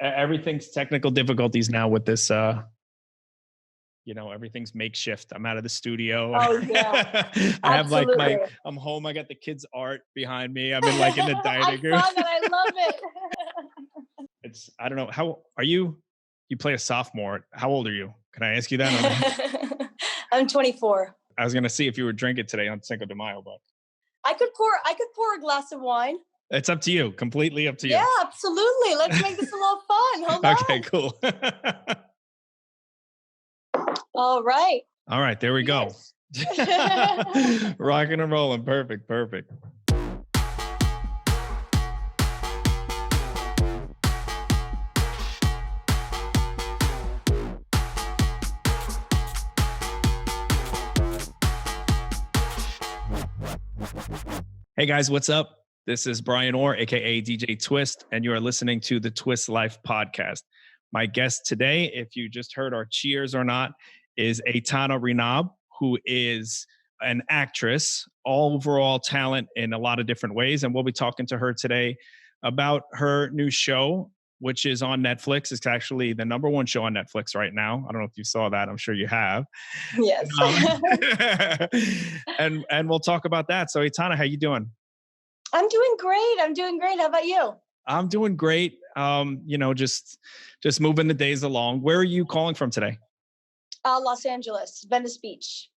everything's technical difficulties now with this. Everything's makeshift. I'm out of the studio. Oh yeah, I have absolutely. I'm home. I got the kids' art behind me. I'm in the dining room. I saw that. I love it. I don't know. How are you? You play a sophomore. How old are you? Can I ask you that? I'm 24. I was going to see if you were drinking today on Cinco de Mayo, but I could pour a glass of wine. It's up to you. Completely up to you. Yeah, absolutely. Let's make this a little fun. Hold on. Okay, cool. All right. All right, there we go. Rocking and rolling. Perfect. Hey guys, what's up? This is Brian Orr, aka DJ Twist, and you are listening to the Twist Life podcast. My guest today, if you just heard our cheers or not, is Aitana Rinab, who is an actress, overall talent in a lot of different ways. And we'll be talking to her today about her new show, which is on Netflix. It's actually the number one show on Netflix right now. I don't know if you saw that. I'm sure you have. Yes. And we'll talk about that. So Aitana, how you doing? I'm doing great. How about you? I'm doing great. Just moving the days along. Where are you calling from today? Los Angeles, Venice Beach.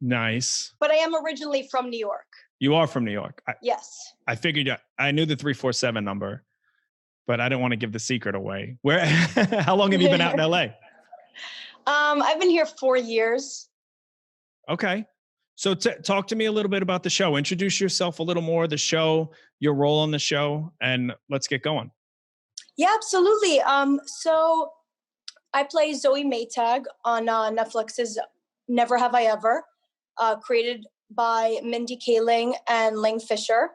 Nice. But I am originally from New York. You are from New York? Yes. I figured I knew the 347 number, but I didn't want to give the secret away. How long have you been out in LA? I've been here 4 years. Okay. So talk to me a little bit about the show. Introduce yourself a little more, the show, your role on the show, and let's get going. Yeah, absolutely. So I play Zoe Maytag on Netflix's Never Have I Ever, created by Mindy Kaling and Ling Fisher.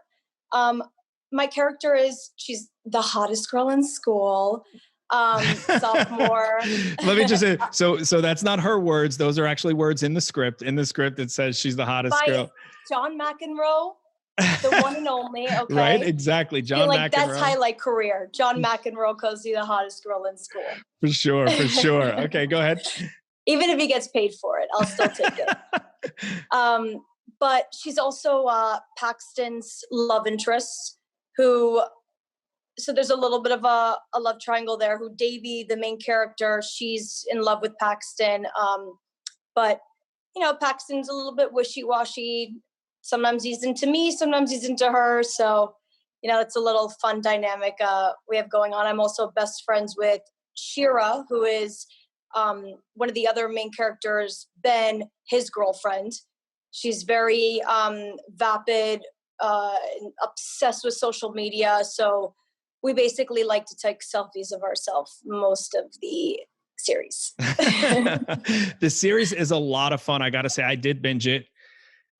My character she's the hottest girl in school. Sophomore. Let me just say, so that's not her words. Those are actually words in the script. In the script, it says she's the hottest girl. John McEnroe, the one and only. Okay, right? Exactly, John McEnroe. That's highlight career. John McEnroe calls you the hottest girl in school. For sure. Okay, go ahead. Even if he gets paid for it, I'll still take it. But she's also Paxton's love interest, so there's a little bit of a love triangle there, who Davy, the main character, she's in love with Paxton. But, Paxton's a little bit wishy-washy. Sometimes he's into me, sometimes he's into her. So, it's a little fun dynamic we have going on. I'm also best friends with Shira, who is one of the other main characters, Ben, his girlfriend. She's very vapid, and obsessed with social media. So we basically like to take selfies of ourselves most of the series. The series is a lot of fun. I got to say, I did binge it.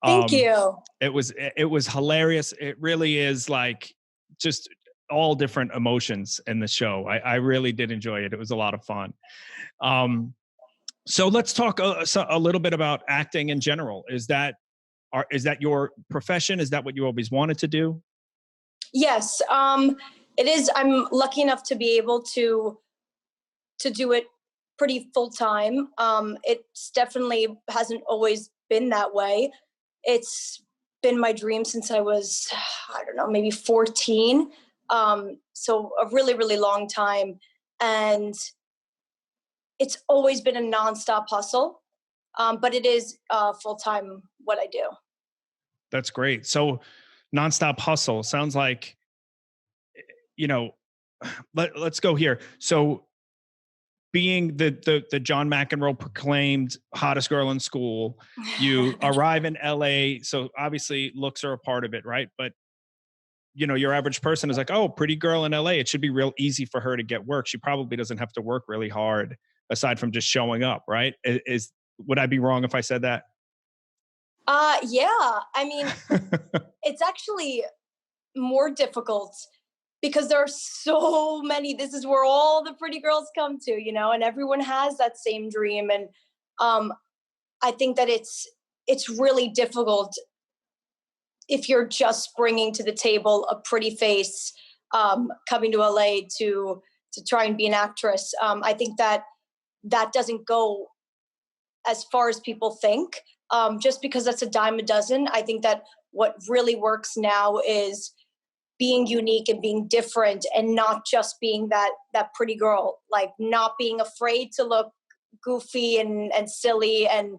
Thank you. It was hilarious. It really is like just all different emotions in the show. I really did enjoy it. It was a lot of fun. So let's talk a little bit about acting in general. Is that your profession? Is that what you always wanted to do? Yes. It is. I'm lucky enough to be able to do it pretty full time. It definitely hasn't always been that way. It's been my dream since I was, I don't know, maybe 14. So a really, really long time. And it's always been a nonstop hustle. But it is full time what I do. That's great. So nonstop hustle sounds like, let's go here. So being the John McEnroe proclaimed hottest girl in school, you arrive in LA. So obviously looks are a part of it, right? But your average person is like, oh, pretty girl in LA. It should be real easy for her to get work. She probably doesn't have to work really hard aside from just showing up, right? Would I be wrong if I said that? Yeah. I mean, it's actually more difficult because there are so many. This is where all the pretty girls come to, and everyone has that same dream. And I think that it's really difficult if you're just bringing to the table a pretty face, coming to LA to to try and be an actress. I think that doesn't go as far as people think. Just because that's a dime a dozen. I think that what really works now is being unique and being different, and not just being that pretty girl, like not being afraid to look goofy and silly, and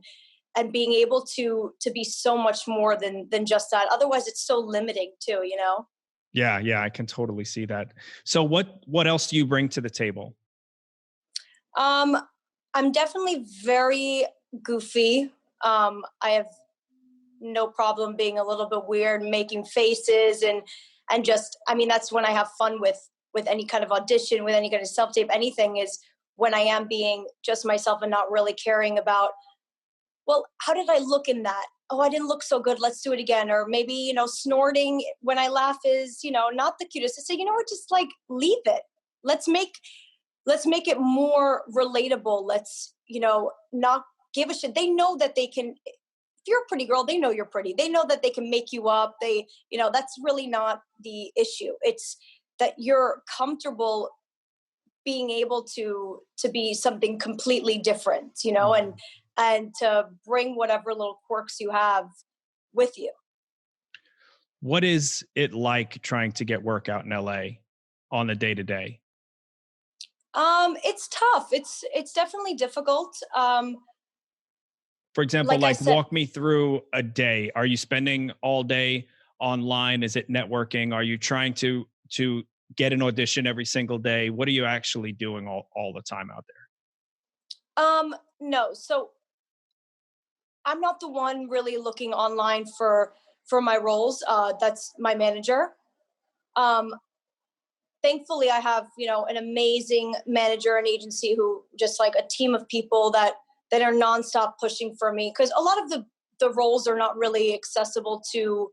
being able to be so much more than just that. Otherwise it's so limiting too, you know? Yeah, I can totally see that. So what else do you bring to the table? I'm definitely very goofy. I have no problem being a little bit weird, making faces, and just, I mean, that's when I have fun with any kind of audition, with any kind of self-tape, anything, is when I am being just myself and not really caring about, well, how did I look in that? Oh, I didn't look so good. Let's do it again. Or maybe, snorting when I laugh is, not the cutest. I say, you know what, just like leave it. Let's make it more relatable. Let's, not give a shit. They know that they can, if you're a pretty girl, they know you're pretty. They know that they can make you up. They, that's really not the issue. It's that you're comfortable being able to be something completely different, and to bring whatever little quirks you have with you. What is it like trying to get work out in LA on the day to day? It's tough. It's definitely difficult. For example, Like I like said, walk me through a day. Are you spending all day online? Is it networking? Are you trying to get an audition every single day? What are you actually doing all the time out no. So I'm not the one really looking online for my roles. That's my manager. Um, Thankfully I have, an amazing manager and agency, who just like a team of people that are nonstop pushing for me, because a lot of the roles are not really accessible to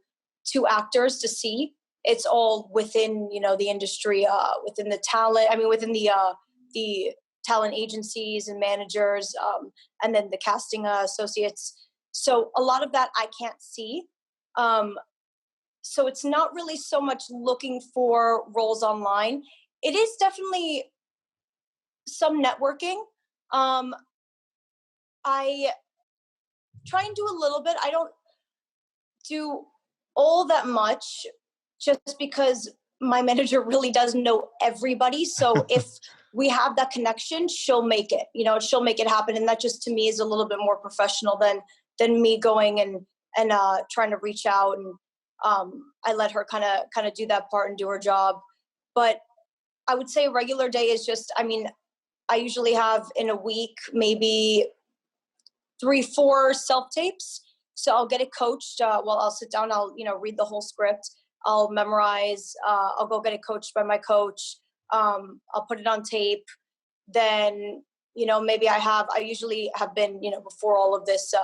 actors to see. It's all within, the industry, within the talent, within the talent agencies and managers, and then the casting associates. So a lot of that I can't see. So it's not really so much looking for roles online. It is definitely some networking. Um, I try and do a little bit. I don't do all that much, just because my manager really does know everybody. So there? if we have that connection, she'll make it, she'll make it happen. And that just to me is a little bit more professional than me going and trying to reach out. And I let her kind of do that part and do her job. But I would say a regular day is just, I usually have in a week, maybe 3-4 self tapes. So I'll get it coached. I'll sit down, I'll, read the whole script. I'll memorize, I'll go get it coached by my coach. I'll put it on tape. Then, maybe I usually have been, before all of this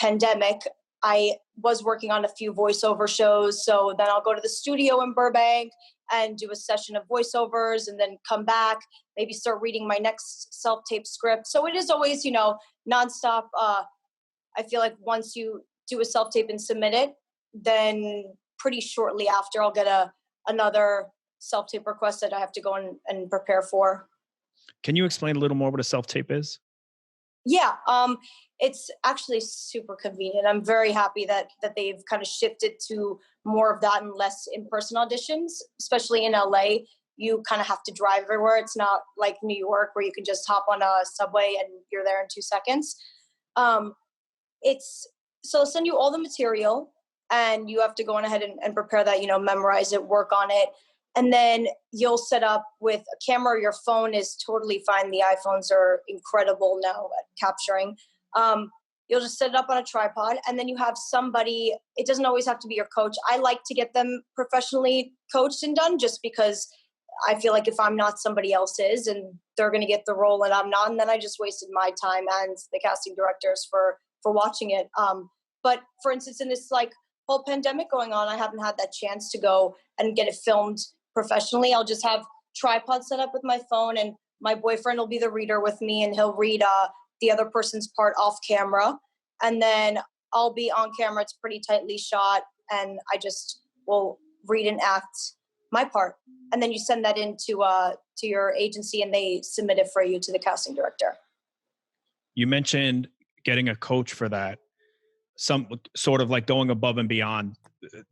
pandemic, I was working on a few voiceover shows. So then I'll go to the studio in Burbank and do a session of voiceovers, and then come back, maybe start reading my next self-tape script. So it is always, nonstop. I feel like once you do a self-tape and submit it, then pretty shortly after I'll get another self-tape request that I have to go and prepare for. Can you explain a little more what a self-tape is? Yeah, it's actually super convenient. I'm very happy that they've kind of shifted to more of that and less in-person auditions, especially in LA. You kind of have to drive everywhere. It's not like New York where you can just hop on a subway and you're there in 2 seconds. So I'll send you all the material, and you have to go on ahead and prepare that, memorize it, work on it. And then you'll set up with a camera. Your phone is totally fine. The iPhones are incredible now at capturing. You'll just set it up on a tripod, and then you have somebody. It doesn't always have to be your coach. I like to get them professionally coached and done, just because I feel like if I'm not, somebody else is, and they're going to get the role and I'm not. And then I just wasted my time and the casting directors for watching it. But for instance, in this like whole pandemic going on, I haven't had that chance to go and get it filmed professionally. I'll just have tripod set up with my phone, and my boyfriend will be the reader with me, and he'll read the other person's part off camera. And then I'll be on camera. It's pretty tightly shot, and I just will read and act my part. And then you send that in to your agency and they submit it for you to the casting director. You mentioned getting a coach for that. Some sort of like going above and beyond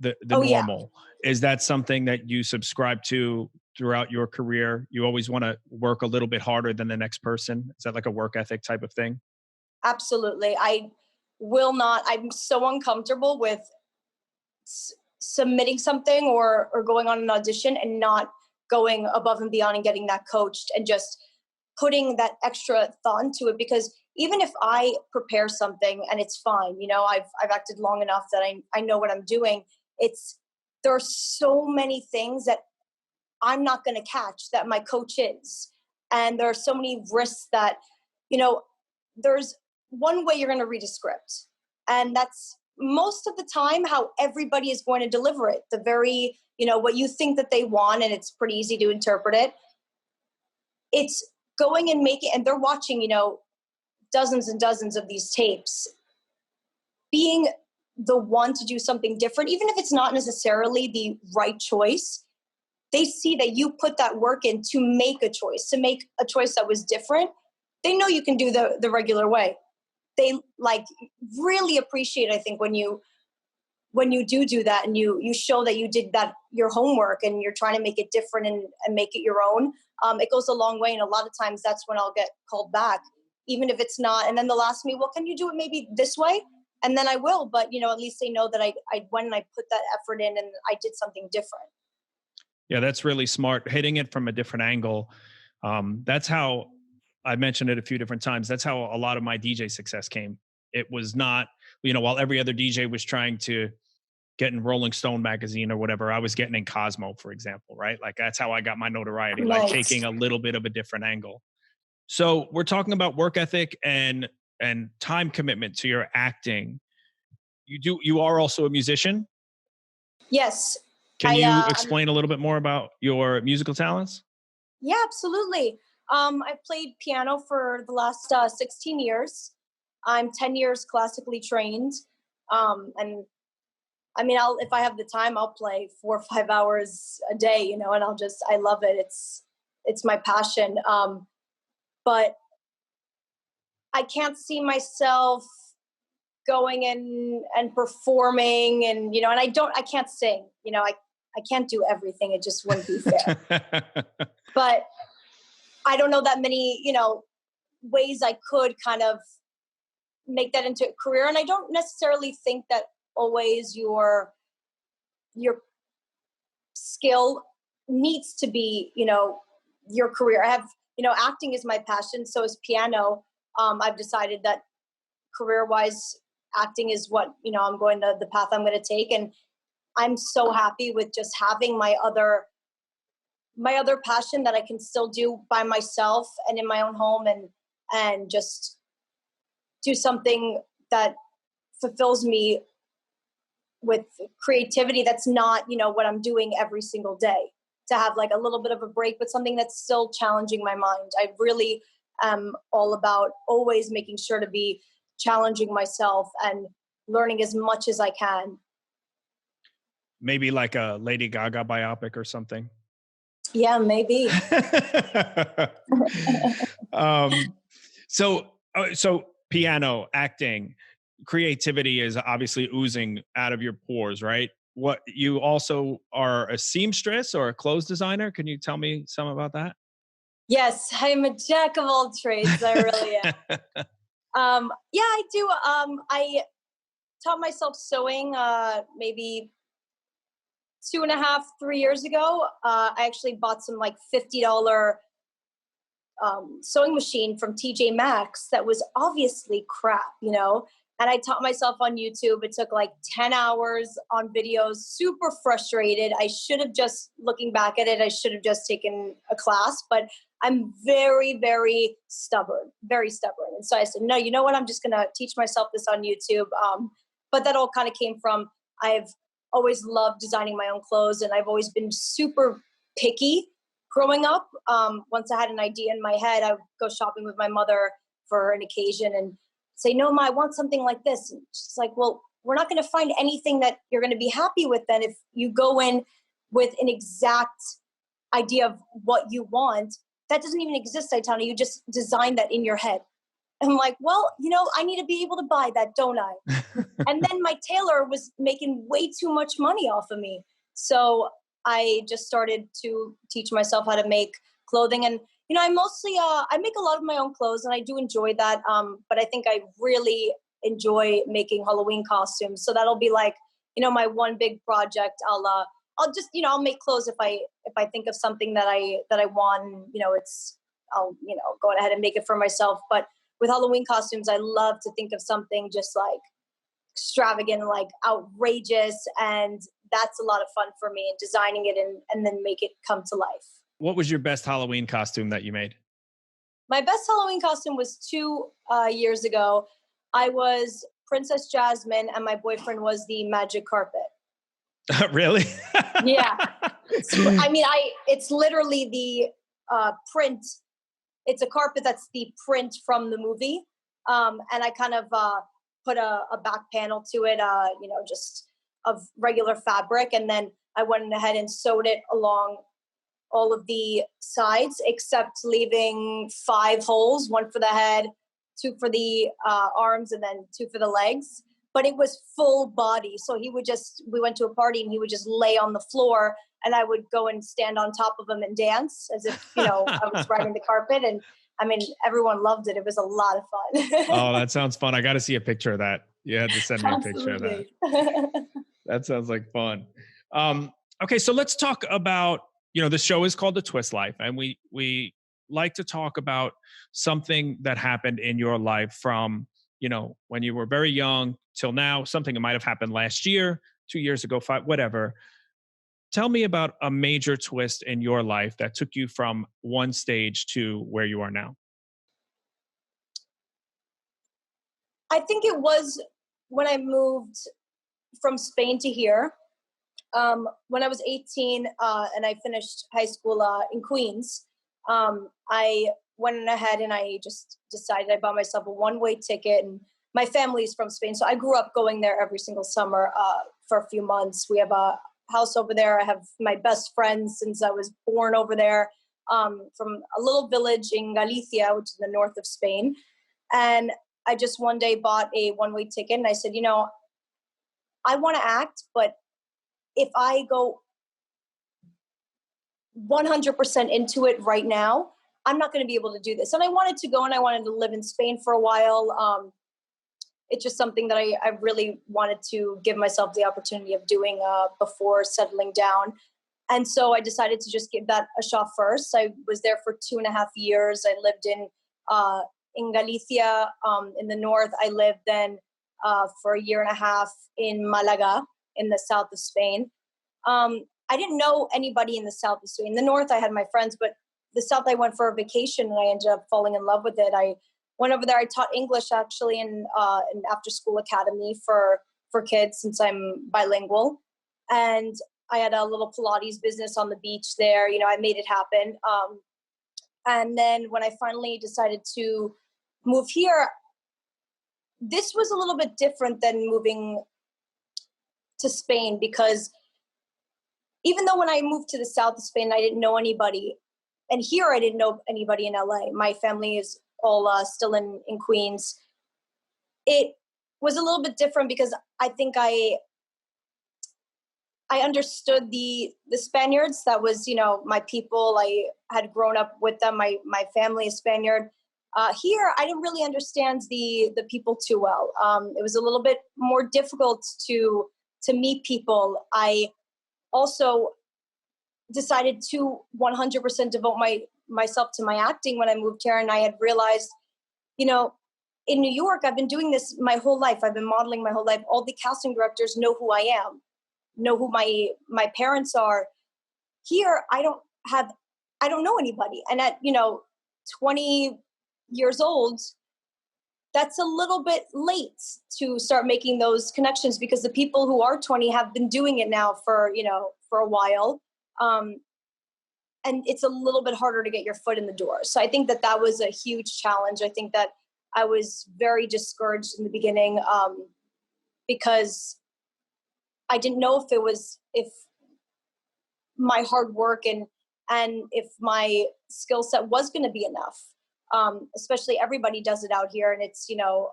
the normal. Yeah. Is that something that you subscribe to throughout your career? You always want to work a little bit harder than the next person. Is that like a work ethic type of thing? Absolutely. I'm so uncomfortable with submitting something or going on an audition and not going above and beyond and getting that coached and just putting that extra thought into it. Because even if I prepare something and it's fine, I've acted long enough that I know what I'm doing. There are so many things that I'm not going to catch that my coach is. And there are so many risks that, there's one way you're going to read a script. And that's most of the time how everybody is going to deliver it. The very, what you think that they want, and it's pretty easy to interpret it. It's going and making, and they're watching, dozens and dozens of these tapes. Being the one to do something different, even if it's not necessarily the right choice, they see that you put that work in to make a choice that was different. They know you can do the regular way. They really appreciate, I think, when you do that and you show that you did that, your homework, and you're trying to make it different and make it your own. It goes a long way. And a lot of times that's when I'll get called back, even if it's not. And then they'll ask me, well, can you do it maybe this way? And then I will. But, at least they know that I went and I put that effort in and I did something different. Yeah, that's really smart. Hitting it from a different angle. That's how I mentioned it a few different times. That's how a lot of my DJ success came. It was not, while every other DJ was trying to get in Rolling Stone magazine or whatever, I was getting in Cosmo, for example, right? Like that's how I got my notoriety, nice. Like taking a little bit of a different angle. So we're talking about work ethic and time commitment to your acting. You are also a musician? Yes. Can you explain a little bit more about your musical talents? Yeah, absolutely. I played piano for the last 16 years. I'm 10 years classically trained. And I mean, if I have the time, I'll play 4 or 5 hours a day, and I love it. It's my passion. But I can't see myself going in and performing and, and I can't sing, I can't do everything. It just wouldn't be fair. But I don't know that many, ways I could kind of make that into a career. And I don't necessarily think that always your skill needs to be, your career. I have, acting is my passion. So is piano. I've decided that career-wise, acting is what, the path I'm going to take. And I'm so happy with just having my other passion that I can still do by myself and in my own home and just do something that fulfills me with creativity. That's not, what I'm doing every single day. To have like a little bit of a break, but something that's still challenging my mind. I really am all about always making sure to be challenging myself and learning as much as I can. Maybe like a Lady Gaga biopic or something. Yeah, maybe. So piano, acting, creativity is obviously oozing out of your pores, right? What, you also are a seamstress or a clothes designer? Can you tell me some about that? Yes, I'm a jack of all trades. I really am. Yeah, I do. I taught myself sewing maybe 2.5, 3 years ago. I actually bought some like $50 sewing machine from TJ Maxx that was obviously crap, and I taught myself on YouTube. It took like 10 hours on videos, super frustrated. I should have just, looking back at it, I should have just taken a class, but I'm very, very stubborn. And so I said, no, you know what? I'm just going to teach myself this on YouTube. But that all kind of came from, I've always loved designing my own clothes, and I've always been super picky growing up. Once I had an idea in my head, I would go shopping with my mother for an occasion and say, no, Ma, I want something like this. And she's like, well, we're not going to find anything that you're going to be happy with then if you go in with an exact idea of what you want. That doesn't even exist, Aitana. You just design that in your head. And I'm like, well, I need to be able to buy that, don't I? And then my tailor was making way too much money off of me. So I just started to teach myself how to make clothing. And, I mostly, I make a lot of my own clothes, and I do enjoy that. But I think I really enjoy making Halloween costumes. So that'll be like, my one big project. I'll just, I'll make clothes if I think of something that I want, I'll, go ahead and make it for myself. But with Halloween costumes, I love to think of something just like extravagant, like outrageous. And that's a lot of fun for me, and designing it and then make it come to life. What was your best Halloween costume that you made? My best Halloween costume was 2 years ago. I was Princess Jasmine, and my boyfriend was the magic carpet. Really? Yeah. It's literally the print. It's a carpet that's the print from the movie. And I kind of put a back panel to it, just of regular fabric. And then I went ahead and sewed it along all of the sides, except leaving 5 holes, 1 for the head, 2 for the arms, and then 2 for the legs. But it was full body. So we went to a party, and he would just lay on the floor, and I would go and stand on top of him and dance as if, I was riding the carpet. And everyone loved it. It was a lot of fun. Oh, that sounds fun. I got to see a picture of that. You had to send me a picture of that. That sounds like fun. Okay, so let's talk about, the show is called The Twist Life, and we like to talk about something that happened in your life from, when you were very young till now, something that might have happened last year, 2 years ago, 5, whatever. Tell me about a major twist in your life that took you from one stage to where you are now. I think it was when I moved from Spain to here. When I was 18 and I finished high school in Queens, I went ahead and I just decided I bought myself a one-way ticket. And my family's from Spain, so I grew up going there every single summer for a few months. We have a house over there. I have my best friends since I was born over there, from a little village in Galicia, which is in the north of Spain. And I just one day bought a one-way ticket, and I said, I want to act, but if I go 100% into it right now, I'm not going to be able to do this. And I wanted to go, and I wanted to live in Spain for a while. It's just something that I really wanted to give myself the opportunity of doing before settling down. And so I decided to just give that a shot first. I was there for 2.5 years. I lived in Galicia, in the north. I lived then for 1.5 years in Malaga, in the south of Spain. I didn't know anybody in the south of Spain. In the north, I had my friends, but the south, I went for a vacation, and I ended up falling in love with it. I went over there. I taught English actually in an after-school academy for kids, since I'm bilingual. And I had a little Pilates business on the beach there. I made it happen. And then when I finally decided to move here, this was a little bit different than moving to Spain, because even though when I moved to the south of Spain, I didn't know anybody, and here I didn't know anybody in LA. My family is all still in Queens. It was a little bit different because I think I understood the Spaniards. That was, my people. I had grown up with them. My family is Spaniard. Here, I didn't really understand the people too well. It was a little bit more difficult to meet people. I also decided to 100% devote myself to my acting when I moved here. And I had realized, in New York, I've been doing this my whole life. I've been modeling my whole life. All the casting directors know who I am, know who my parents are. Here, I don't know anybody. And at, 20 years old, that's a little bit late to start making those connections, because the people who are 20 have been doing it now for a while. And it's a little bit harder to get your foot in the door. So I think that was a huge challenge. I think that I was very discouraged in the beginning, because I didn't know if my hard work and if my skill set was going to be enough. Especially everybody does it out here, and it's, you know,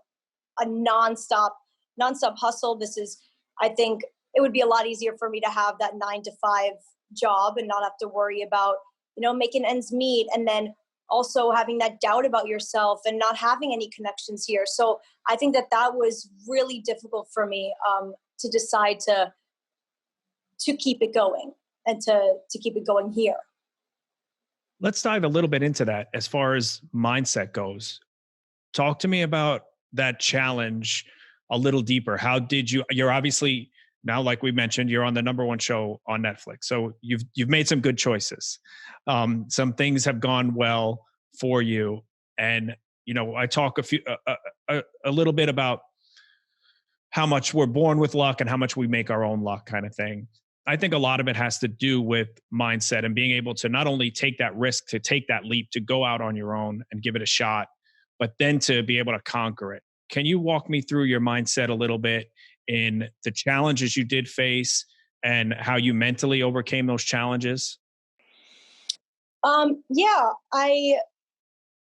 a nonstop hustle. This is, I think it would be a lot easier for me to have that 9 to 5 job and not have to worry about, you know, making ends meet, and then also having that doubt about yourself and not having any connections here. So I think that was really difficult for me, to decide to keep it going and to keep it going here. Let's dive a little bit into that as far as mindset goes. Talk to me about that challenge a little deeper. How did you're obviously now, like we mentioned, you're on the #1 show on Netflix. So you've made some good choices. Some things have gone well for you. And, you know, I talk a little bit about how much we're born with luck and how much we make our own luck kind of thing. I think a lot of it has to do with mindset and being able to not only take that risk, to take that leap, to go out on your own and give it a shot, but then to be able to conquer it. Can you walk me through your mindset a little bit in the challenges you did face and how you mentally overcame those challenges? Yeah,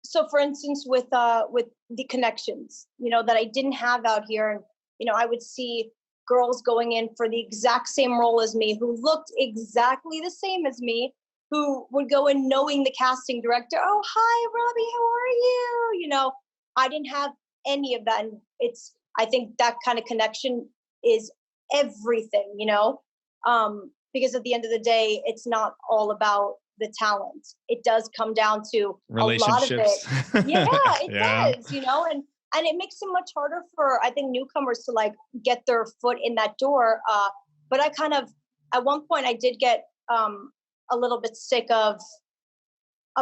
so for instance, with the connections, you know, that I didn't have out here, and, you know, I would see girls going in for the exact same role as me, who looked exactly the same as me, who would go in knowing the casting director. Oh, hi, Robbie, how are you? You know, I didn't have any of that. And I think that kind of connection is everything, you know, because at the end of the day, it's not all about the talent. It does come down to a lot of it. Yeah, it does, you know, and it makes it much harder for, I think, newcomers to like get their foot in that door. But I kind of, at one point, I did get a little bit sick of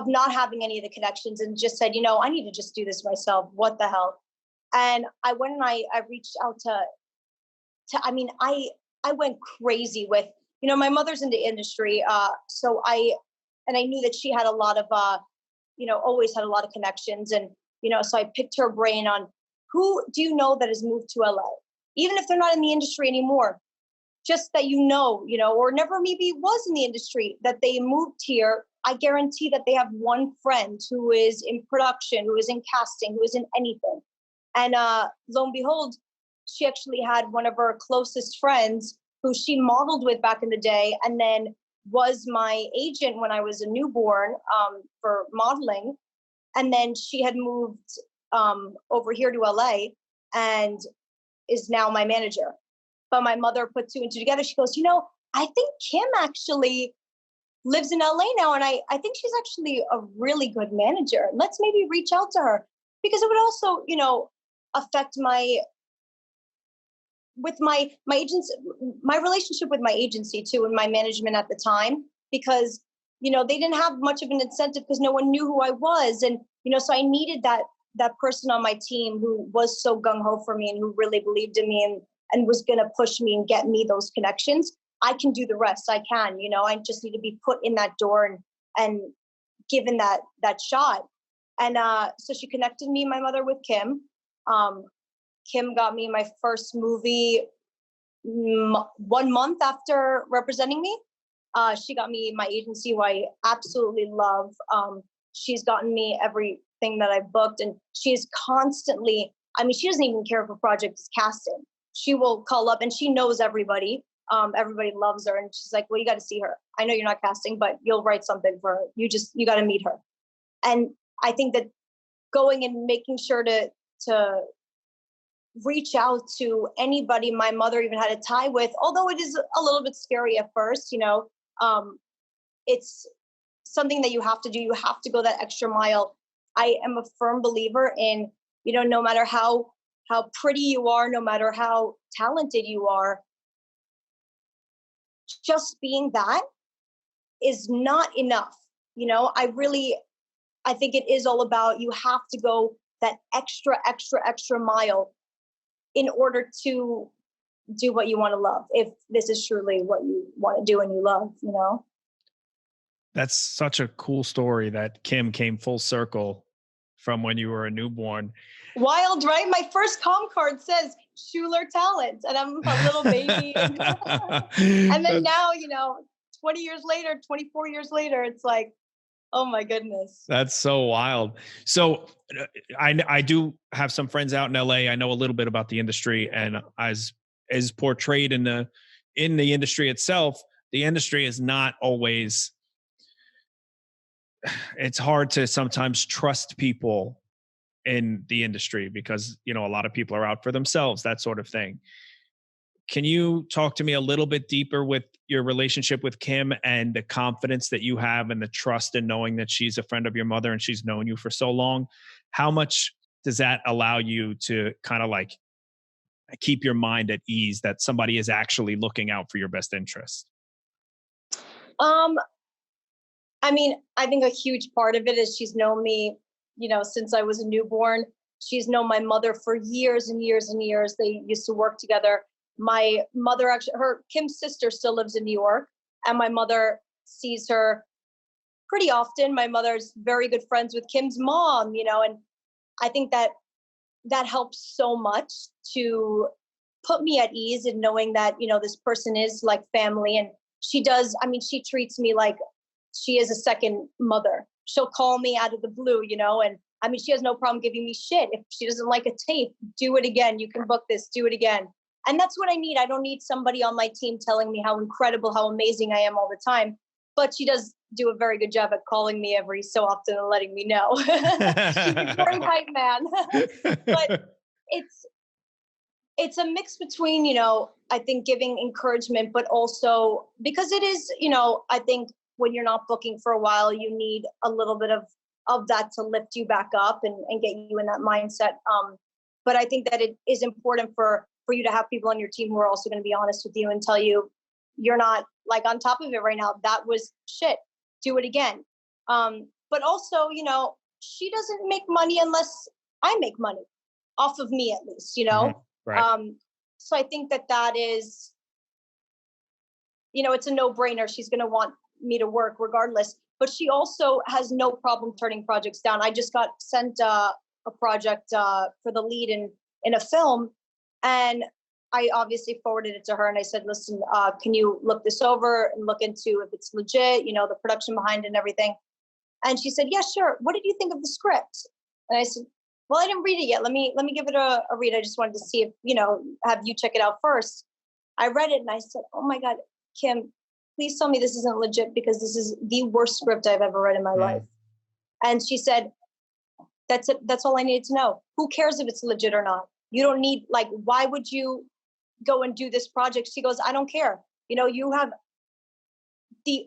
not having any of the connections, and just said, you know, I need to just do this myself. What the hell? And I went and I reached out to I mean, I went crazy with, you know, my mother's in the industry. So I knew that she had a lot of, you know, always had a lot of connections. And, you know, so I picked her brain on, who do you know that has moved to LA? Even if they're not in the industry anymore, just that, you know, or never maybe was in the industry, that they moved here. I guarantee that they have one friend who is in production, who is in casting, who is in anything. And lo and behold, she actually had one of her closest friends who she modeled with back in the day, and then was my agent when I was a newborn, for modeling. And then she had moved over here to LA and is now my manager. But my mother put 2 and 2 together. She goes, you know, I think Kim actually lives in LA now, and I think she's actually a really good manager. Let's maybe reach out to her, because it would also, you know, affect my agency, my relationship with my agency too, and my management at the time, because, you know, they didn't have much of an incentive because no one knew who I was. And, you know, so I needed that person on my team who was so gung-ho for me and who really believed in me and was going to push me and get me those connections. I can do the rest. I can, you know, I just need to be put in that door and given that shot. And so she connected me, my mother, with Kim. Kim got me my first movie 1 month after representing me. She got me my agency, who I absolutely love. She's gotten me everything that I've booked, and she's constantly, I mean, she doesn't even care if a project is casting. She will call up, and she knows everybody. Everybody loves her, and she's like, well, you got to see her. I know you're not casting, but you'll write something for her. You got to meet her. And I think that going and making sure to reach out to anybody my mother even had a tie with, although it is a little bit scary at first, you know, it's something that you have to do. You have to go that extra mile. I am a firm believer in, you know, no matter how pretty you are, no matter how talented you are, just being that is not enough. You know, I think it is all about, you have to go that extra mile in order to do what you want to love. If this is truly what you want to do and you love, you know? That's such a cool story that Kim came full circle from when you were a newborn. Wild, right? My first com card says Schuler Talent, and I'm a little baby. And then now, you know, 20 years later, 24 years later, it's like, oh my goodness. That's so wild. So I do have some friends out in LA. I know a little bit about the industry, and as portrayed in the industry itself, the industry is not always, it's hard to sometimes trust people in the industry because, you know, a lot of people are out for themselves, that sort of thing. Can you talk to me a little bit deeper with your relationship with Kim and the confidence that you have and the trust in knowing that she's a friend of your mother and she's known you for so long? How much does that allow you to kind of like keep your mind at ease that somebody is actually looking out for your best interest? Um, I mean, I think a huge part of it is she's known me, you know, since I was a newborn. She's known my mother for years and years and years. They used to work together. My mother actually, Kim's sister still lives in New York, and my mother sees her pretty often. My mother's very good friends with Kim's mom, you know, and I think that helps so much to put me at ease in knowing that, you know, this person is like family. And she does, I mean, she treats me like she is a second mother. She'll call me out of the blue, you know, and I mean, she has no problem giving me shit. If she doesn't like a tape, do it again. You can book this, do it again. And that's what I need. I don't need somebody on my team telling me how incredible, how amazing I am all the time. But she does do a very good job at calling me every so often and letting me know. She's a very hype man. But it's a mix between, you know, I think giving encouragement, but also because it is, you know, I think when you're not booking for a while, you need a little bit of that to lift you back up and get you in that mindset. But I think that it is important for you to have people on your team who are also going to be honest with you and tell you you're not like on top of it right now. That was shit. Do it again. But also, you know, she doesn't make money unless I make money off of me, at least, you know? Mm-hmm. Right. So I think that is, you know, it's a no-brainer. She's going to want me to work regardless, but she also has no problem turning projects down. I just got sent a project for the lead in a film, and I obviously forwarded it to her and I said, listen, can you look this over and look into if it's legit, you know, the production behind it and everything. And she said, yeah, sure. What did you think of the script? And I said, well, I didn't read it yet. Let me give it a read. I just wanted to see if, you know, have you check it out first. I read it and I said, oh my God, Kim, please tell me this isn't legit because this is the worst script I've ever read in my life. And she said, that's it. That's all I needed to know. Who cares if it's legit or not? You don't need, like, why would you go and do this project? She goes, I don't care. You know, you have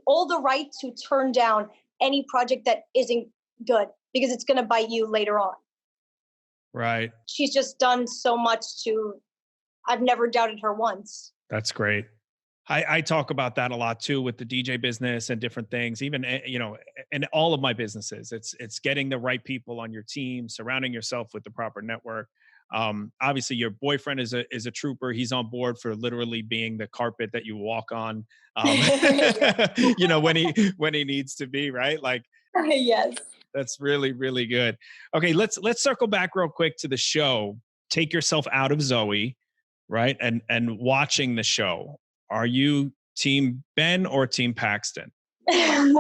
all the right to turn down any project that isn't good because it's going to bite you later on. Right. She's just done so much I've never doubted her once. That's great. I talk about that a lot too with the DJ business and different things, even, you know, in all of my businesses, it's getting the right people on your team, surrounding yourself with the proper network. Obviously your boyfriend is a trooper. He's on board for literally being the carpet that you walk on, you know, when he needs to be, right? Like, yes. That's really, really good. Okay. Let's circle back real quick to the show. Take yourself out of Zoe, right? And watching the show. Are you team Ben or team Paxton? I'm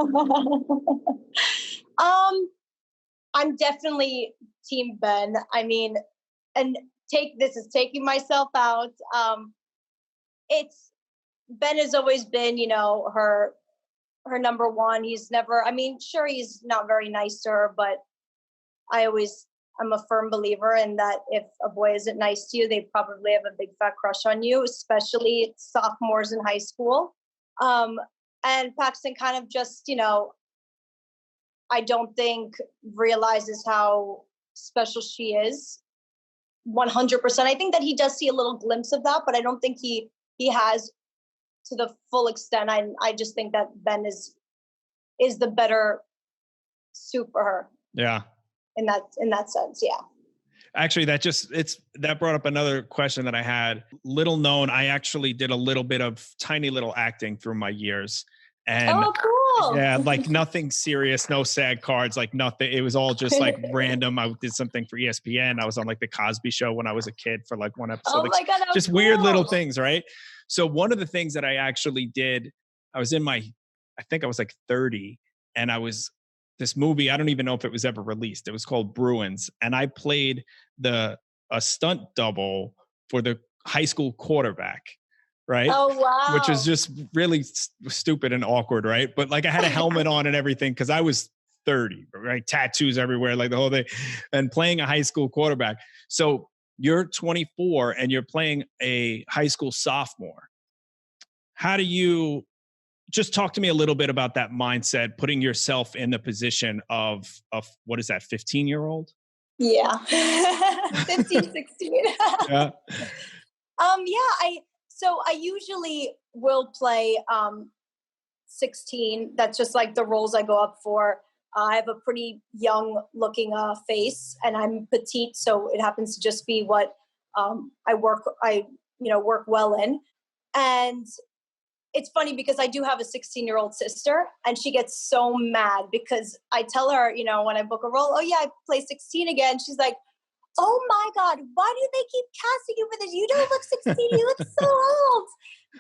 definitely team Ben. I mean, and this is taking myself out. It's Ben has always been, you know, her number one. He's never, I mean, sure, he's not very nice to her, but I'm a firm believer in that if a boy isn't nice to you, they probably have a big fat crush on you, especially sophomores in high school. And Paxton kind of just, you know, I don't think realizes how special she is 100%. I think that he does see a little glimpse of that, but I don't think he has to the full extent. I just think that Ben is the better suit for her. Yeah. In that sense. Yeah. Actually, that brought up another question that I had. Little known, I actually did a little bit of tiny little acting through my years. And cool. Yeah, like nothing serious, no SAG cards, like nothing. It was all just like random. I did something for ESPN. I was on like the Cosby Show when I was a kid for like one episode. Oh my God, just cool. Weird little things, right? So one of the things that I actually did, I was in my I think I was like 30, and I was this movie. I don't even know if it was ever released. It was called Bruins, and I played a stunt double for the high school quarterback, right? Oh, Which is wow. just really stupid and awkward, right? But like I had a helmet on and everything because I was 30, right? Tattoos everywhere, like the whole thing, and playing a high school quarterback. So you're 24 and you're playing a high school sophomore. How do you just talk to me a little bit about that mindset, putting yourself in the position of what is that, 15-year-old? Yeah. 15, 16. Yeah. Yeah, I usually will play 16. That's just like the roles I go up for. I have a pretty young looking face, and I'm petite, so it happens to just be what I work well in. And it's funny because I do have a 16-year-old sister, and she gets so mad because I tell her, when I book a role, oh yeah, I play 16 again. She's like, oh my God, why do they keep casting you for this? You don't look 16, you look so old.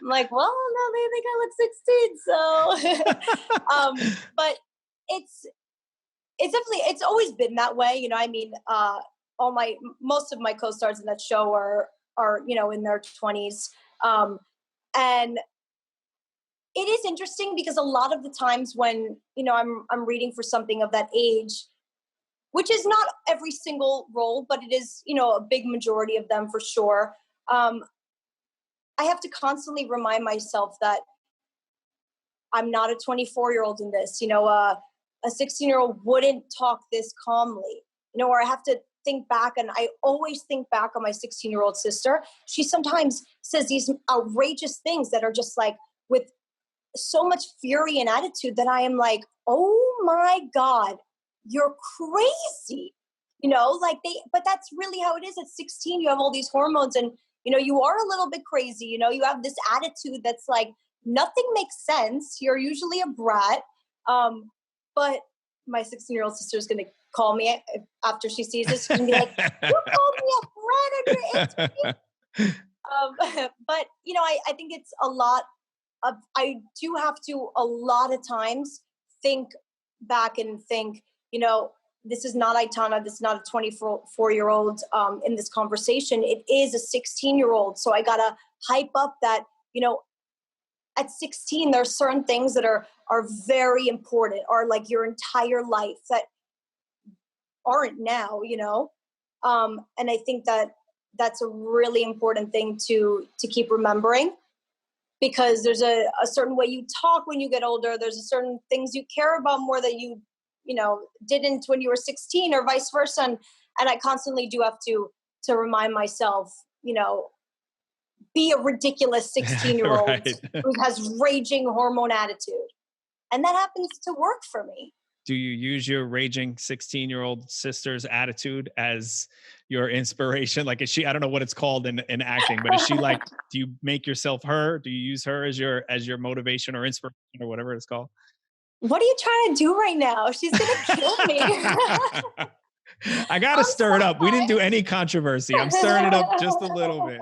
I'm like, well, no, they think I look 16. So, but it's definitely, it's always been that way. I mean, most of my co-stars in that show are in their 20s. And it is interesting because a lot of the times when, I'm reading for something of that age, which is not every single role, but it is, a big majority of them for sure. I have to constantly remind myself that I'm not a 24-year-old in this. A 16-year-old wouldn't talk this calmly, or I have to think back, and I always think back on my 16-year-old sister. She sometimes says these outrageous things that are just like with so much fury and attitude that I am like, oh my God, you're crazy. But that's really how it is at 16. You have all these hormones, and, you are a little bit crazy. You have this attitude that's like, nothing makes sense. You're usually a brat. But my 16-year-old sister is going to call me after she sees this. She's going to be like, you called me a brat on your interview. But, I think it's a lot of, I do have to a lot of times think back and think, this is not Aitana. This is not a 24-year-old in this conversation. It is a 16-year-old. So I got to hype up that, at 16, there's certain things that are very important, or like your entire life that aren't now, and I think that that's a really important thing to keep remembering, because there's a certain way you talk when you get older. There's a certain things you care about more that you didn't when you were 16, or vice versa. And I constantly do have to remind myself, be a ridiculous 16-year-old Right. who has raging hormone attitude. And that happens to work for me. Do you use your raging 16-year-old sister's attitude as your inspiration? Like, is she, I don't know what it's called in acting, but is she like, do you make yourself her? Do you use her as your motivation or inspiration or whatever it's called? What are you trying to do right now? She's going to kill me. I got to stir it up. We didn't do any controversy. I'm stirring it up just a little bit.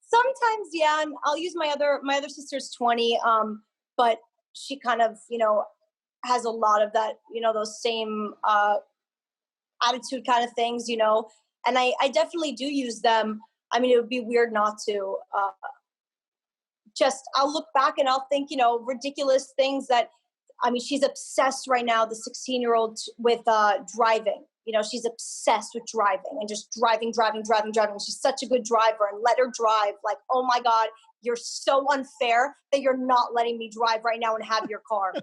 Sometimes, yeah, I'll use my other sister's 20, but she kind of, has a lot of that, those same attitude kind of things, and I definitely do use them. I mean, it would be weird not to. I'll look back and I'll think, ridiculous things that, I mean, she's obsessed right now, the 16-year-old, with driving. She's obsessed with driving and just driving. She's such a good driver, and let her drive. Like, oh my God, you're so unfair that you're not letting me drive right now and have your car.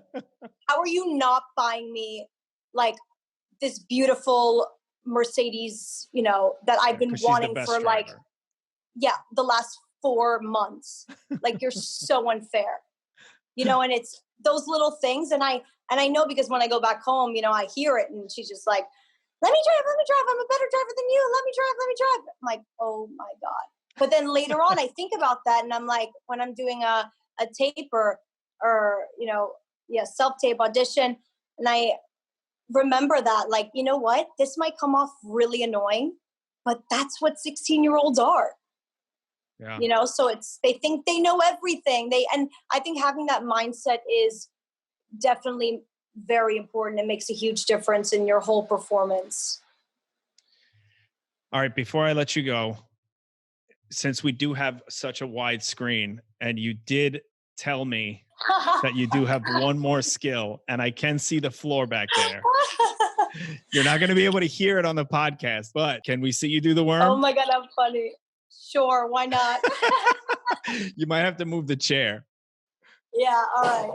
How are you not buying me like this beautiful Mercedes, that I've been wanting for like, the last 4 months? Like, you're so unfair, and it's those little things. And I know, because when I go back home, I hear it, and she's just like, let me drive. I'm a better driver than you. Let me drive. I'm like, oh my God. But then later on, I think about that, and I'm like, when I'm doing a tape or self-tape audition, and I remember that, like, you know what? This might come off really annoying, but that's what 16-year-olds are. Yeah. So they think they know everything. And I think having that mindset is definitely very important. It makes a huge difference in your whole performance. All right, before I let you go, since we do have such a wide screen, and you did tell me that you do have one more skill, and I can see the floor back there. You're not going to be able to hear it on the podcast, but can we see you do the worm? Oh my God, I'm funny. Sure, why not? You might have to move the chair. Yeah, all right.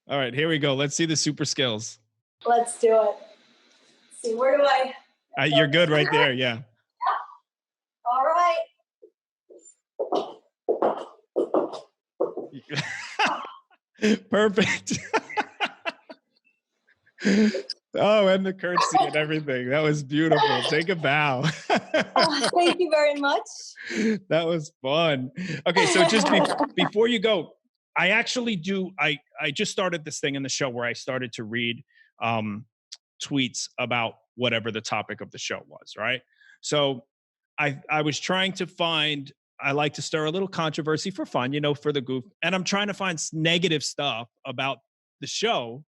All right, here we go. Let's see the super skills. Let's do it. Let's see, where do I? You're good right there, yeah. All right. Perfect. Oh, and the curtsy and everything. That was beautiful. Take a bow. Thank you very much. That was fun. Okay, so just before you go, I actually do. I just started this thing in the show where I started to read tweets about whatever the topic of the show was. Right. So I was trying to find. I like to stir a little controversy for fun, for the goof, and I'm trying to find negative stuff about the show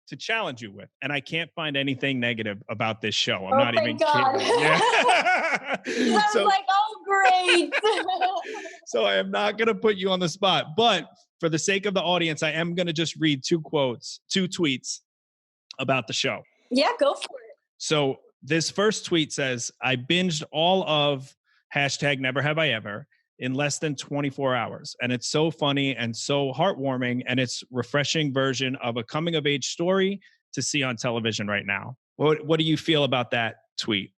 to challenge you with. And I can't find anything negative about this show. I'm not even God. kidding. Yeah. I was like, oh, great. So I am not going to put you on the spot, but for the sake of the audience, I am going to just read two tweets about the show. Yeah, go for it. So this first tweet says, I binged all of #NeverHaveIEver in less than 24 hours. And it's so funny and so heartwarming, and it's refreshing version of a coming of age story to see on television right now. What do you feel about that tweet?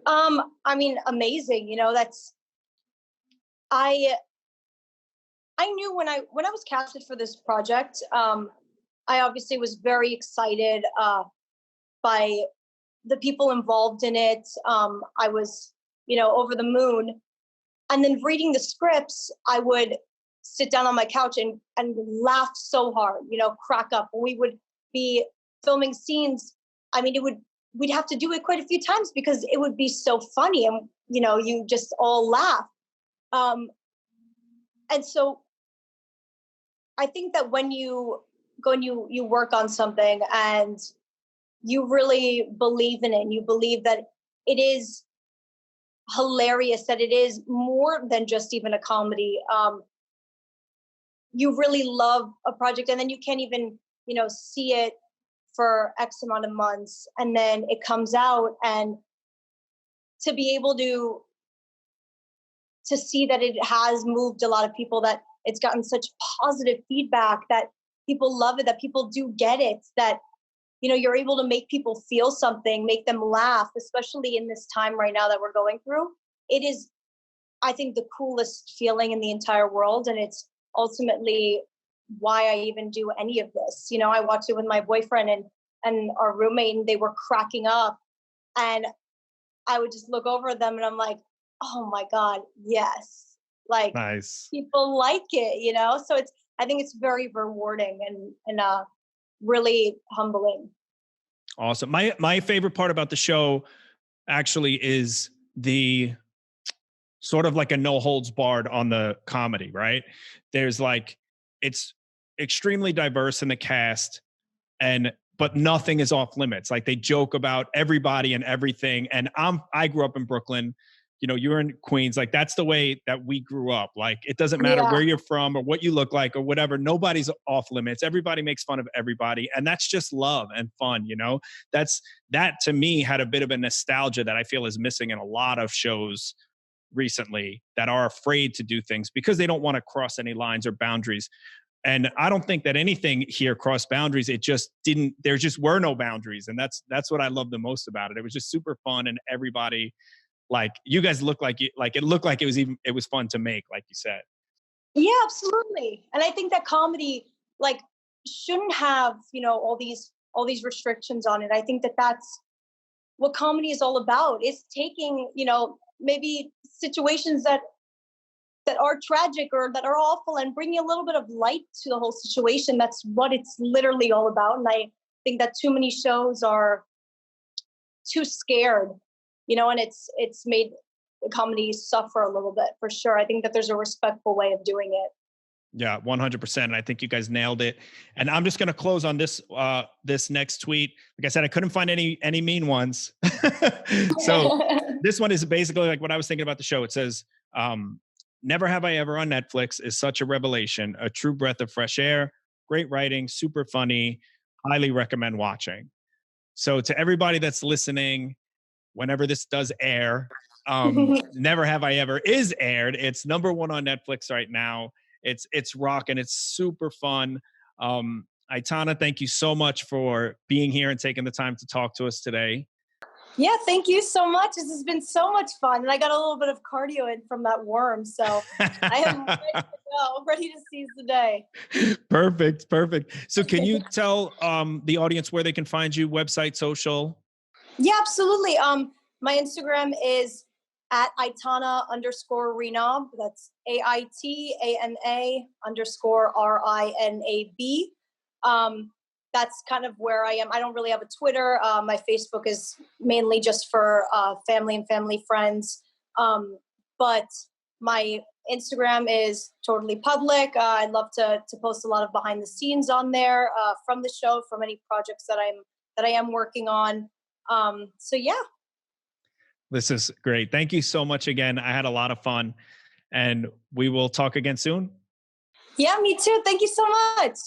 I mean, amazing. I knew when I was casted for this project, I obviously was very excited by the people involved in it. I was, over the moon. And then reading the scripts, I would sit down on my couch and laugh so hard, crack up. When we would be filming scenes, I mean, we'd have to do it quite a few times because it would be so funny, and you just all laugh. And so I think that when you go and you work on something and you really believe in it, and you believe that it is hilarious, that it is more than just even a comedy, you really love a project, and then you can't even see it for X amount of months, and then it comes out, and to be able to see that it has moved a lot of people, that it's gotten such positive feedback, that people love it, that people do get it, that you're able to make people feel something, make them laugh, especially in this time right now that we're going through. It is, I think, the coolest feeling in the entire world. And it's ultimately why I even do any of this. I watched it with my boyfriend and our roommate, and they were cracking up. And I would just look over at them and I'm like, oh my God, yes. Like, nice. People like it, So I think it's very rewarding and really humbling. Awesome. My favorite part about the show actually is the sort of like a no holds barred on the comedy, right? There's it's extremely diverse in the cast, but nothing is off limits. Like, they joke about everybody and everything. And I grew up in Brooklyn. You're in Queens. Like, that's the way that we grew up. Like, it doesn't matter where you're from or what you look like or whatever. Nobody's off limits. Everybody makes fun of everybody. And that's just love and fun. That to me had a bit of a nostalgia that I feel is missing in a lot of shows recently that are afraid to do things because they don't want to cross any lines or boundaries. And I don't think that anything here crossed boundaries. It just didn't. There just were no boundaries, and that's what I love the most about it. It was just super fun, and everybody, like, you guys looked like it looked like it was fun to make, like you said. Yeah, absolutely. And I think that comedy shouldn't have all these restrictions on it. I think that that's what comedy is all about. Is taking maybe situations that are tragic or that are awful and bringing a little bit of light to the whole situation. That's what it's literally all about. And I think that too many shows are too scared, and it's made comedy suffer a little bit, for sure. I think that there's a respectful way of doing it. Yeah, 100%. And I think you guys nailed it. And I'm just going to close on this next tweet. Like I said, I couldn't find any mean ones. So this one is basically like what I was thinking about the show. It says, "Never Have I Ever on Netflix is such a revelation, a true breath of fresh air, great writing, super funny, highly recommend watching." So to everybody that's listening, whenever this does air, Never Have I Ever is aired. It's number one on Netflix right now. It's rocking. It's super fun. Aitana, thank you so much for being here and taking the time to talk to us today. Yeah, thank you so much. This has been so much fun. And I got a little bit of cardio in from that worm. So I am ready to go, ready to seize the day. Perfect, perfect. So can you tell the audience where they can find you, website, social? Yeah, absolutely. My Instagram is at Aitana underscore Rinab. That's AITANA underscore RINAB. That's kind of where I am. I don't really have a Twitter. My Facebook is mainly just for family and family friends. But my Instagram is totally public. I'd love to post a lot of behind the scenes on there from the show, from any projects that I am working on. So yeah. This is great. Thank you so much again. I had a lot of fun, and we will talk again soon. Yeah, me too. Thank you so much.